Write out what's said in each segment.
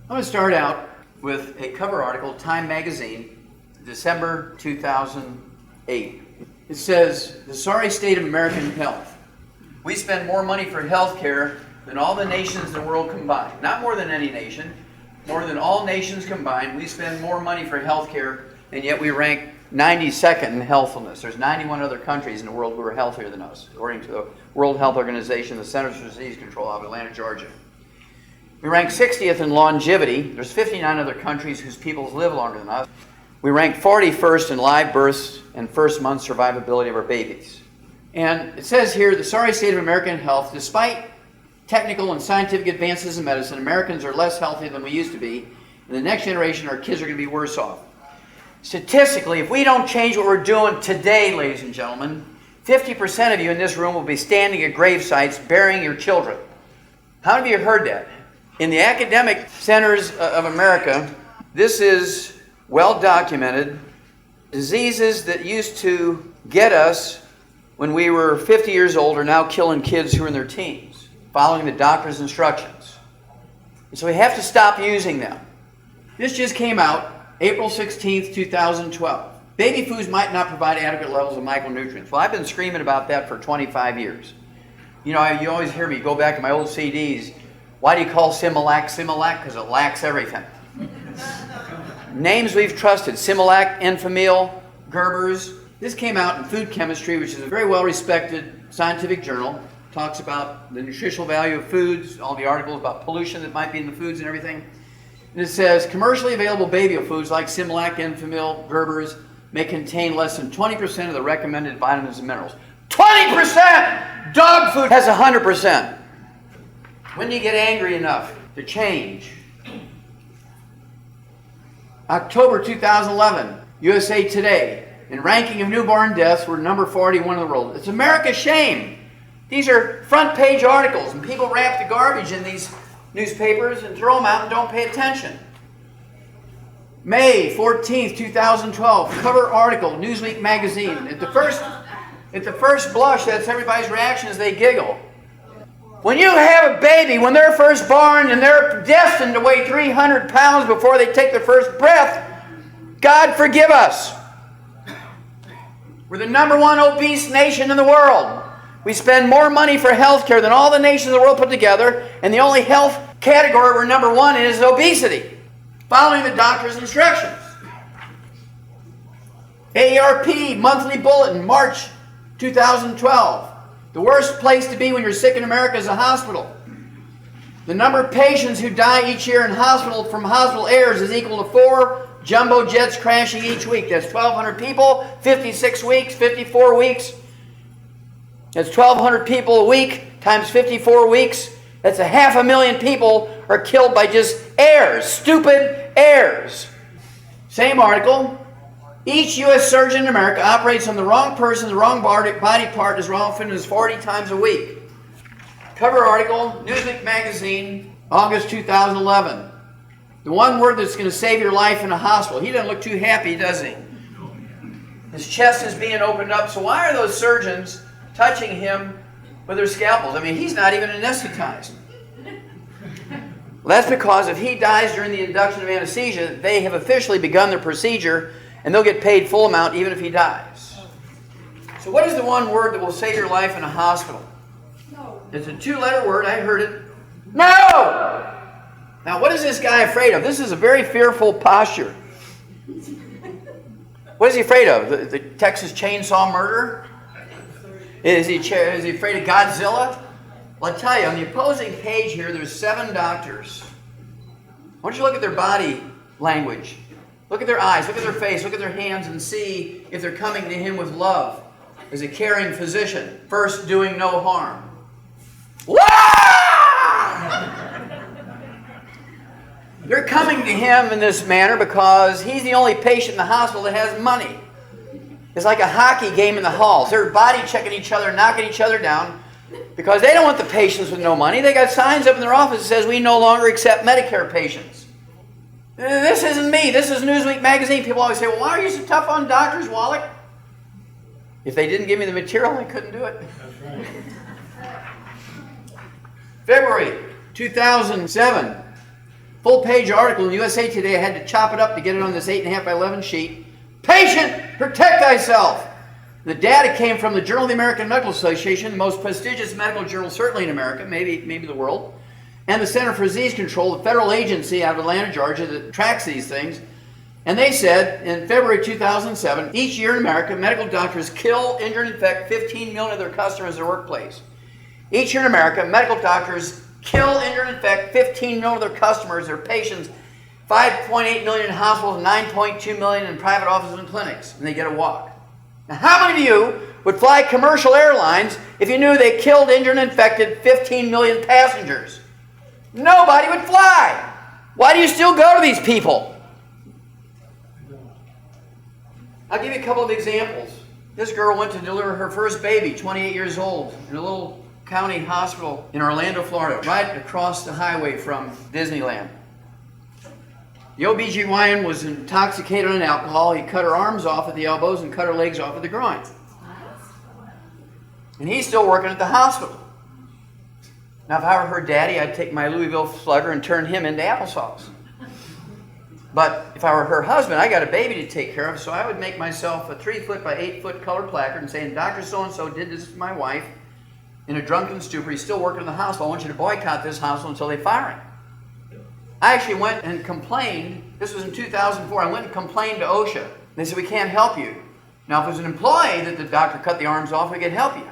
I'm going to start out with a cover article, Time Magazine, December 2008. It says, "The sorry state of American health. We spend more money for health care than all the nations in the world combined." Not more than any nation, more than all nations combined. We spend more money for health care, and yet we rank 92nd in healthfulness. There's 91 other countries in the world who are healthier than us, according to the World Health Organization, the Centers for Disease Control out of Atlanta, Georgia. We rank 60th in longevity. There's 59 other countries whose peoples live longer than us. We rank 41st in live births and first month survivability of our babies. And it says here, the sorry state of American health, despite technical and scientific advances in medicine, Americans are less healthy than we used to be. In the next generation, our kids are going to be worse off. Statistically, if we don't change what we're doing today, ladies and gentlemen, 50% of you in this room will be standing at grave sites burying your children. How many of you heard that? In the academic centers of America, this is well documented. Diseases that used to get us when we were 50 years old are now killing kids who are in their teens, following the doctor's instructions. And so we have to stop using them. This just came out April 16th, 2012. Baby foods might not provide adequate levels of micronutrients. Well, I've been screaming about that for 25 years. You know, you always hear me go back to my old CDs. Why do you call Similac Similac? Because it lacks everything. Names we've trusted: Similac, Enfamil, Gerber's. This came out in Food Chemistry, which is a very well-respected scientific journal. Talks about the nutritional value of foods, all the articles about pollution that might be in the foods and everything. And it says, commercially available baby foods like Similac, Enfamil, Gerber's may contain less than 20% of the recommended vitamins and minerals. 20%! Dog food has 100%. When do you get angry enough to change? October 2011, USA Today. In ranking of newborn deaths, we're number 41 in the world. It's America's shame. These are front page articles, and people wrap the garbage in these newspapers and throw them out and don't pay attention. May 14th, 2012, cover article, Newsweek magazine. At the first blush, that's everybody's reaction as they giggle. When you have a baby, when they're first born and they're destined to weigh 300 pounds before they take their first breath, God forgive us. We're the number one obese nation in the world. We spend more money for health care than all the nations of the world put together, and the only health category we're number one in is obesity, following the doctor's instructions. AARP Monthly Bulletin, March 2012. The worst place to be when you're sick in America is a hospital. The number of patients who die each year in hospital from hospital errors is equal to 4 jumbo jets crashing each week. That's 1,200 people, 56 weeks, 54 weeks. That's 1,200 people a week times 54 weeks. That's 500,000 people are killed by just errors, stupid errors. Same article. Each U.S. surgeon in America operates on the wrong person, the wrong body part as often as 40 times a week. Cover article, Newsweek magazine, August 2011. The one word that's going to save your life in a hospital. He doesn't look too happy, does he? His chest is being opened up. So why are those surgeons touching him with their scalpels? I mean, he's not even anesthetized. Well, that's because if he dies during the induction of anesthesia, they have officially begun their procedure, and they'll get paid full amount even if he dies. So what is the one word that will save your life in a hospital? No. It's a 2-letter word. I heard it. No! Now, what is this guy afraid of? This is a very fearful posture. What is he afraid of? The Texas Chainsaw Murderer? Is he afraid of Godzilla? Well, I tell you, on the opposing page here, there's 7 doctors. Why don't you look at their body language? Look at their eyes, look at their face, look at their hands, and see if they're coming to him with love as a caring physician, first doing no harm. They're coming to him in this manner because he's the only patient in the hospital that has money. It's like a hockey game in the halls. They're body checking each other, knocking each other down, because they don't want the patients with no money. They got signs up in their office that says, "We no longer accept Medicare patients." This isn't me. This is Newsweek magazine. People always say, "Well, why are you so tough on doctors, Wallach?" If they didn't give me the material, I couldn't do it. That's right. February 2007. Full-page article in USA Today. I had to chop it up to get it on this 8.5 by 11 sheet. Patient, protect thyself. The data came from the Journal of the American Medical Association, the most prestigious medical journal certainly in America, maybe the world, and the Center for Disease Control, the federal agency out of Atlanta, Georgia that tracks these things. And they said in February 2007, each year in America, medical doctors kill, injure, and infect 15 million of their customers in their workplace. Each year in America, medical doctors kill, injure, and infect 15 million of their customers, their patients, 5.8 million in hospitals, 9.2 million in private offices and clinics, and they get a walk. Now, how many of you would fly commercial airlines if you knew they killed, injured, and infected 15 million passengers? Nobody would fly. Why do you still go to these people? I'll give you a couple of examples. This girl went to deliver her first baby, 28 years old, in a little county hospital in Orlando, Florida, right across the highway from Disneyland. The OBGYN was intoxicated on alcohol. He cut her arms off at the elbows and cut her legs off at the groin. And he's still working at the hospital. Now, if I were her daddy, I'd take my Louisville Slugger and turn him into applesauce. But if I were her husband, I got a baby to take care of, so I would make myself a 3-foot by 8-foot colored placard and saying, Dr. So-and-so did this to my wife in a drunken stupor. He's still working in the hospital. I want you to boycott this hospital until they fire him. I actually went and complained. This was in 2004. I went and complained to OSHA. They said, we can't help you. Now, if it was an employee that the doctor cut the arms off, we could help you.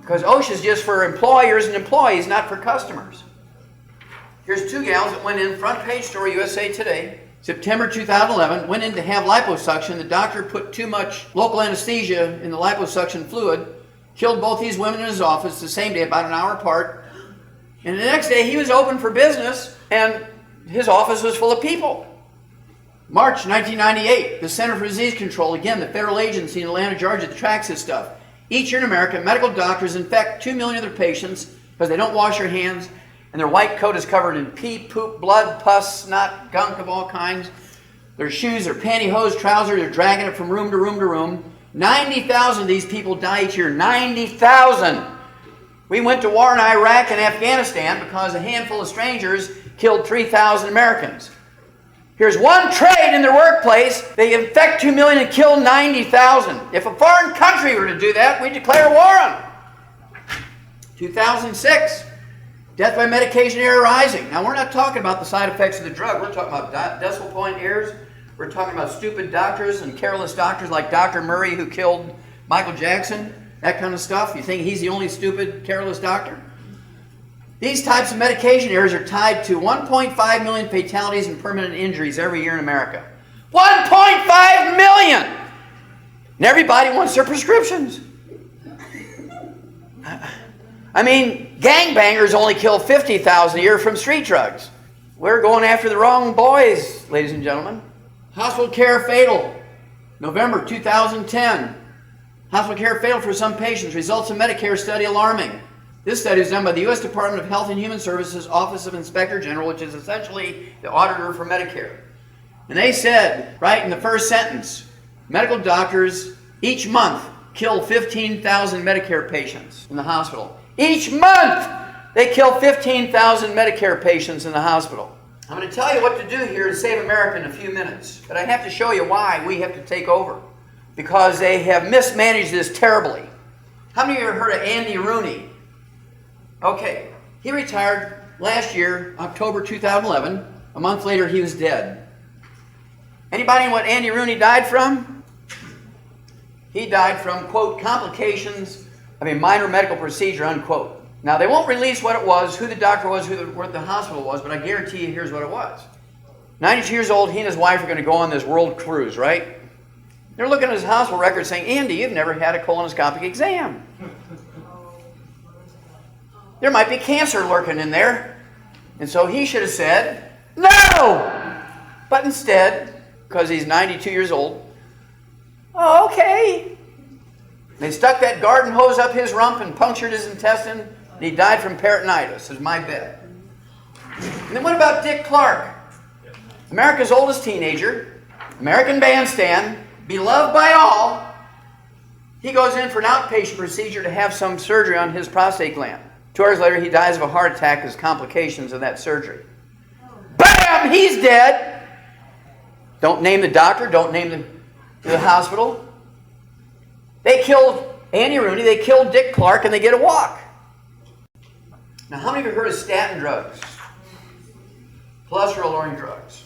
Because OSHA is just for employers and employees, not for customers. Here's two gals that went in, front page story, USA Today, September 2011, went in to have liposuction. The doctor put too much local anesthesia in the liposuction fluid, killed both these women in his office the same day, about an hour apart. And the next day, he was open for business, and his office was full of people. March 1998, the Center for Disease Control, again, the federal agency in Atlanta, Georgia that tracks this stuff. Each year in America, medical doctors infect 2 million of their patients because they don't wash their hands, and their white coat is covered in pee, poop, blood, pus, snot, gunk of all kinds. Their shoes, their pantyhose, trousers, they're dragging it from room to room to room. 90,000 of these people die each year. 90,000! We went to war in Iraq and Afghanistan because a handful of strangers killed 3,000 Americans. Here's one trade in their workplace. They infect 2 million and kill 90,000. If a foreign country were to do that, we'd declare war on them. 2006, death by medication error rising. Now, we're not talking about the side effects of the drug. We're talking about decimal point errors. We're talking about stupid doctors and careless doctors like Dr. Murray who killed Michael Jackson. That kind of stuff. You think he's the only stupid, careless doctor? These types of medication errors are tied to 1.5 million fatalities and permanent injuries every year in America. 1.5 million! And everybody wants their prescriptions. I mean, gangbangers only kill 50,000 a year from street drugs. We're going after the wrong boys, ladies and gentlemen. Hospital care fatal. November 2010. Hospital care fatal for some patients. Results of Medicare study alarming. This study was done by the U.S. Department of Health and Human Services Office of Inspector General, which is essentially the auditor for Medicare. And they said, right in the first sentence, medical doctors each month kill 15,000 Medicare patients in the hospital. Each month they kill 15,000 Medicare patients in the hospital. I'm going to tell you what to do here to save America in a few minutes, but I have to show you why we have to take over. Because they have mismanaged this terribly. How many of you have heard of Andy Rooney? Okay, he retired last year, October 2011. A month later, he was dead. Anybody know what Andy Rooney died from? He died from, quote, complications of a minor medical procedure, unquote. Now, they won't release what it was, who the doctor was, what the hospital was, but I guarantee you here's what it was. 92 years old, he and his wife are going to go on this world cruise, right? They're looking at his hospital record saying, Andy, you've never had a colonoscopic exam. There might be cancer lurking in there. And so he should have said, no! But instead, because he's 92 years old, oh, okay. They stuck that garden hose up his rump and punctured his intestine, and he died from peritonitis, is my bet. And then what about Dick Clark? America's oldest teenager, American bandstand, beloved by all. He goes in for an outpatient procedure to have some surgery on his prostate gland. 2 hours later, he dies of a heart attack as complications of that surgery. Bam! him, he's dead. Don't name the doctor, don't name the hospital. They killed Annie Rooney, they killed Dick Clark, and they get a walk. Now, how many of you have heard of statin drugs? Cholesterol-lowering drugs.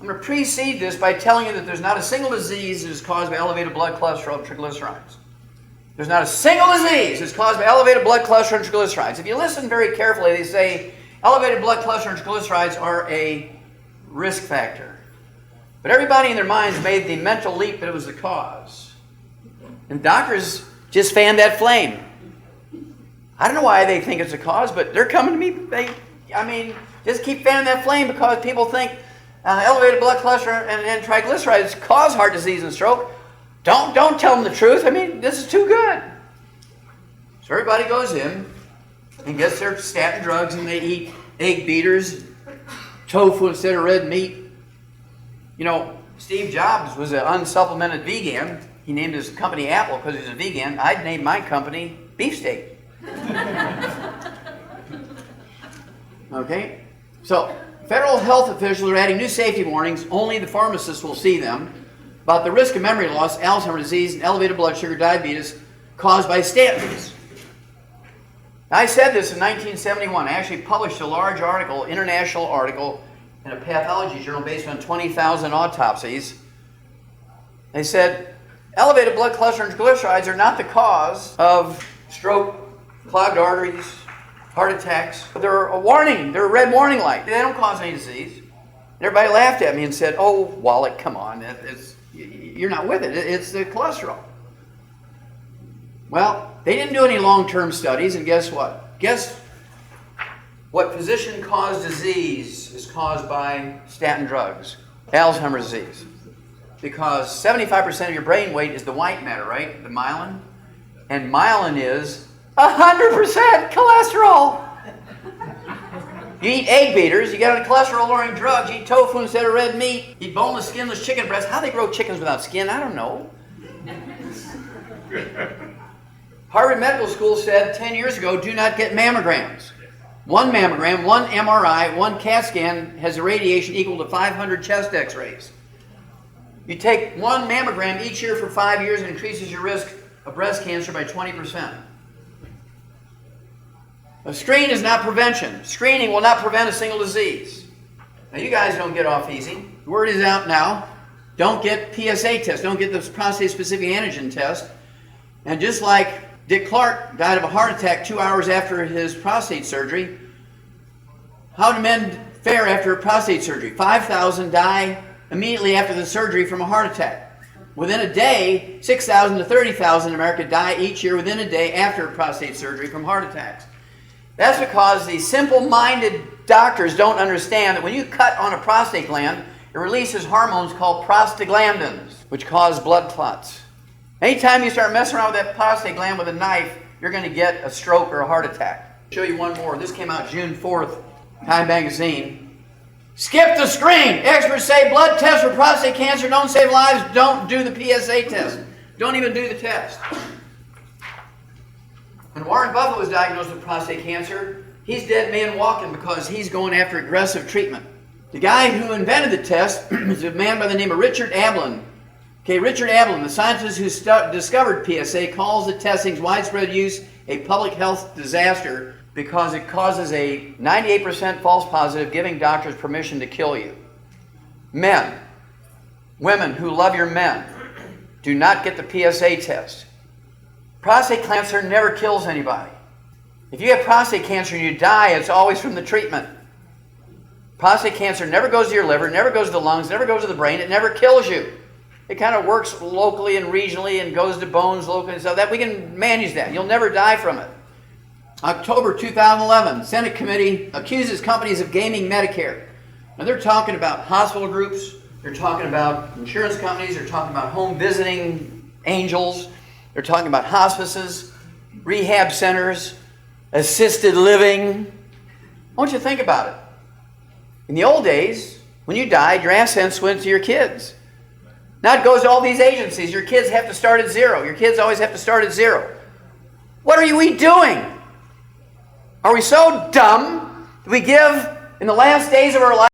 I'm going to precede this by telling you that there's not a single disease that is caused by elevated blood cholesterol and triglycerides. There's not a single disease that's caused by elevated blood cholesterol and triglycerides. If you listen very carefully, they say elevated blood cholesterol and triglycerides are a risk factor. But everybody in their minds made the mental leap that it was the cause. And doctors just fanned that flame. I don't know why they think it's a cause, but they're coming to me. Just keep fanning that flame because people think elevated blood cholesterol and triglycerides cause heart disease and stroke. Don't tell them the truth. This is too good. So everybody goes in and gets their statin drugs, and they eat egg beaters, tofu instead of red meat. Steve Jobs was an unsupplemented vegan. He named his company Apple because he's a vegan. I'd name my company Beefsteak. Okay? So, federal health officials are adding new safety warnings, only the pharmacists will see them, about the risk of memory loss, Alzheimer's disease, and elevated blood sugar diabetes caused by statins. Now, I said this in 1971. I actually published a large article, international article, in a pathology journal based on 20,000 autopsies. They said, elevated blood cholesterol and triglycerides are not the cause of stroke, clogged arteries, heart attacks. They're a warning. They're a red warning light. They don't cause any disease. Everybody laughed at me and said, oh, Wallach, come on. You're not with it. It's the cholesterol. Well, they didn't do any long-term studies, and guess what? Guess what physician-caused disease is caused by statin drugs? Alzheimer's disease. Because 75% of your brain weight is the white matter, right? The myelin. And myelin is 100% cholesterol. You eat egg beaters, you get on cholesterol-lowering drugs, you eat tofu instead of red meat, you eat boneless, skinless chicken breasts. How do they grow chickens without skin? I don't know. Harvard Medical School said 10 years ago, do not get mammograms. One mammogram, one MRI, one CAT scan has a radiation equal to 500 chest x-rays. You take one mammogram each year for 5 years, and increases your risk of breast cancer by 20%. A screen is not prevention. Screening will not prevent a single disease. Now, you guys don't get off easy. The word is out now. Don't get PSA tests. Don't get the prostate-specific antigen test. And just like Dick Clark died of a heart attack 2 hours after his prostate surgery, how do men fare after prostate surgery? 5,000 die immediately after the surgery from a heart attack. Within a day, 6,000 to 30,000 in America die each year within a day after prostate surgery from heart attacks. That's because these simple-minded doctors don't understand that when you cut on a prostate gland, it releases hormones called prostaglandins, which cause blood clots. Anytime you start messing around with that prostate gland with a knife, you're going to get a stroke or a heart attack. I'll show you one more. This came out June 4th, Time Magazine. Skip the screen. Experts say blood tests for prostate cancer don't save lives. Don't do the PSA test. Don't even do the test. When Warren Buffett was diagnosed with prostate cancer, he's dead man walking because he's going after aggressive treatment. The guy who invented the test is a man by the name of Richard Ablin. Okay, Richard Ablin, the scientist who discovered PSA, calls the testing's widespread use a public health disaster because it causes a 98% false positive, giving doctors permission to kill you. Men, women who love your men, do not get the PSA test. Prostate cancer never kills anybody. If you have prostate cancer and you die, it's always from the treatment. Prostate cancer never goes to your liver, never goes to the lungs, never goes to the brain, it never kills you. It kind of works locally and regionally and goes to bones locally and stuff. That we can manage that. You'll never die from it. October 2011, Senate committee accuses companies of gaming Medicare. Now they're talking about hospital groups, they're talking about insurance companies, they're talking about home visiting angels, they're talking about hospices, rehab centers, assisted living. I want you to think about it. In the old days, when you died, your assets went to your kids. Now it goes to all these agencies. Your kids have to start at zero. Your kids always have to start at zero. What are we doing? Are we so dumb that we give in the last days of our life